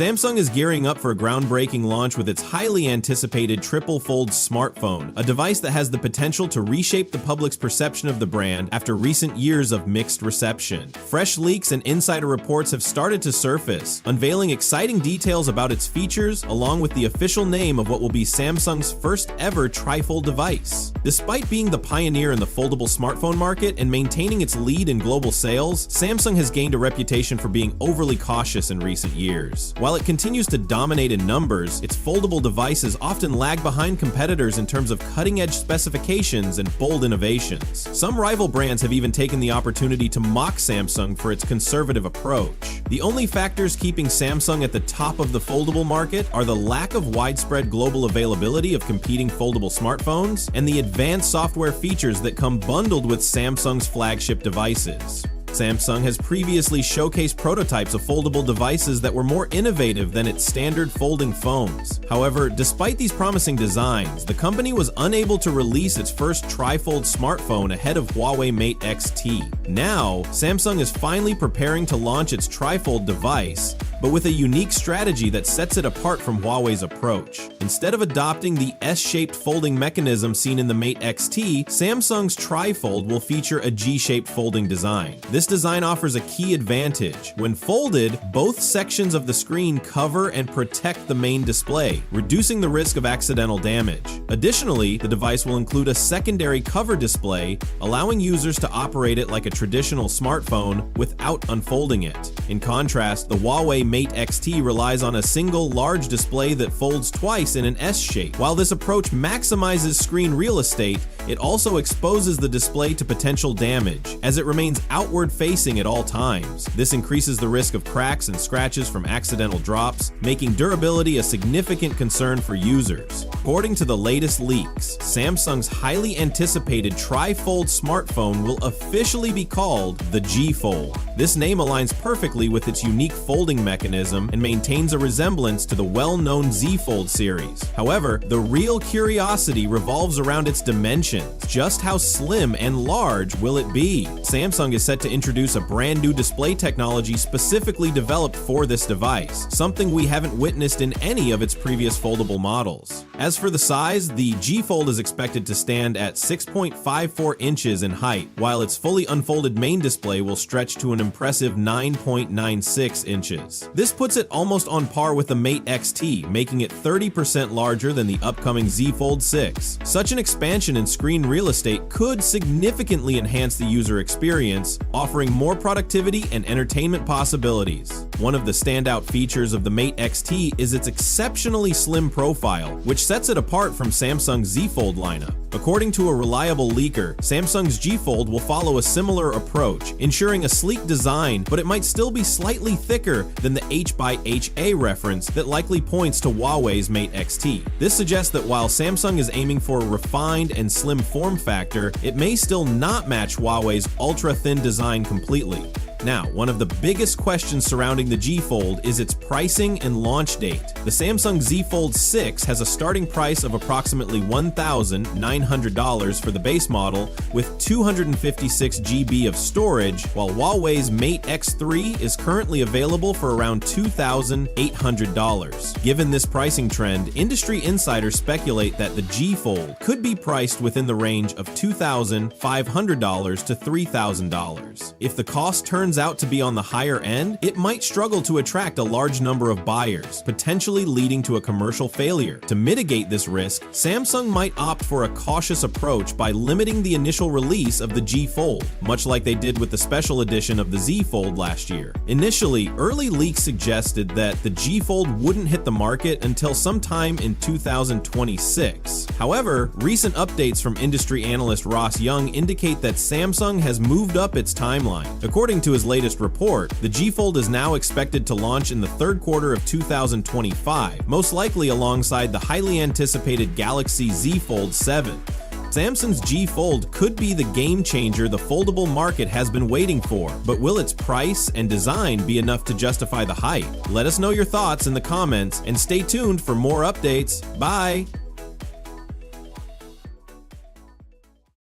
Samsung is gearing up for a groundbreaking launch with its highly anticipated triple-fold smartphone, a device that has the potential to reshape the public's perception of the brand after recent years of mixed reception. Fresh leaks and insider reports have started to surface, unveiling exciting details about its features along with the official name of what will be Samsung's first ever tri-fold device. Despite being the pioneer in the foldable smartphone market and maintaining its lead in global sales, Samsung has gained a reputation for being overly cautious in recent years. While it continues to dominate in numbers, its foldable devices often lag behind competitors in terms of cutting-edge specifications and bold innovations. Some rival brands have even taken the opportunity to mock Samsung for its conservative approach. The only factors keeping Samsung at the top of the foldable market are the lack of widespread global availability of competing foldable smartphones and the advanced software features that come bundled with Samsung's flagship devices. Samsung has previously showcased prototypes of foldable devices that were more innovative than its standard folding phones. However, despite these promising designs, the company was unable to release its first tri-fold smartphone ahead of Huawei Mate XT. Now, Samsung is finally preparing to launch its tri-fold device, but with a unique strategy that sets it apart from Huawei's approach. Instead of adopting the S-shaped folding mechanism seen in the Mate XT, Samsung's Tri-Fold will feature a G-shaped folding design. This design offers a key advantage. When folded, both sections of the screen cover and protect the main display, reducing the risk of accidental damage. Additionally, the device will include a secondary cover display, allowing users to operate it like a traditional smartphone without unfolding it. In contrast, the Huawei Mate XT relies on a single large display that folds twice in an S shape. While this approach maximizes screen real estate, it also exposes the display to potential damage, as it remains outward facing at all times. This increases the risk of cracks and scratches from accidental drops, making durability a significant concern for users. According to the latest leaks, Samsung's highly anticipated tri-fold smartphone will officially be called the G Fold. This name aligns perfectly with its unique folding mechanism and maintains a resemblance to the well-known Z Fold series. However, the real curiosity revolves around its dimensions. Just how slim and large will it be? Samsung is set to introduce a brand new display technology specifically developed for this device, something we haven't witnessed in any of its previous foldable models. As for the size, the G Fold is expected to stand at 6.54 inches in height, while its fully unfolded main display will stretch to an impressive 9.96 inches. This puts it almost on par with the Mate XT, making it 30% larger than the upcoming Z Fold 6. Such an expansion in screen real estate could significantly enhance the user experience, offering more productivity and entertainment possibilities. One of the standout features of the Mate XT is its exceptionally slim profile, which sets it apart from Samsung's Z Fold lineup. According to a reliable leaker, Samsung's G Fold will follow a similar approach, ensuring a sleek design, but it might still be slightly thicker than the H/HA reference that likely points to Huawei's Mate XT. This suggests that while Samsung is aiming for a refined and slim form factor, it may still not match Huawei's ultra-thin design completely. Now, one of the biggest questions surrounding the G Fold is its pricing and launch date. The Samsung Z Fold 6 has a starting price of approximately $1,900 for the base model with 256 GB of storage, while Huawei's Mate X3 is currently available for around $2,800. Given this pricing trend, industry insiders speculate that the G Fold could be priced within the range of $2,500 to $3,000. If the cost turns out to be on the higher end, it might struggle to attract a large number of buyers, potentially leading to a commercial failure. To mitigate this risk, Samsung might opt for a cautious approach by limiting the initial release of the G Fold, much like they did with the special edition of the Z Fold last year. Initially, early leaks suggested that the G Fold wouldn't hit the market until sometime in 2026. However, recent updates from industry analyst Ross Young indicate that Samsung has moved up its timeline. According to his latest report, the G Fold is now expected to launch in the third quarter of 2025, most likely alongside the highly anticipated Galaxy Z Fold 7. Samsung's G Fold could be the game changer the foldable market has been waiting for, but will its price and design be enough to justify the hype? Let us know your thoughts in the comments and stay tuned for more updates. Bye!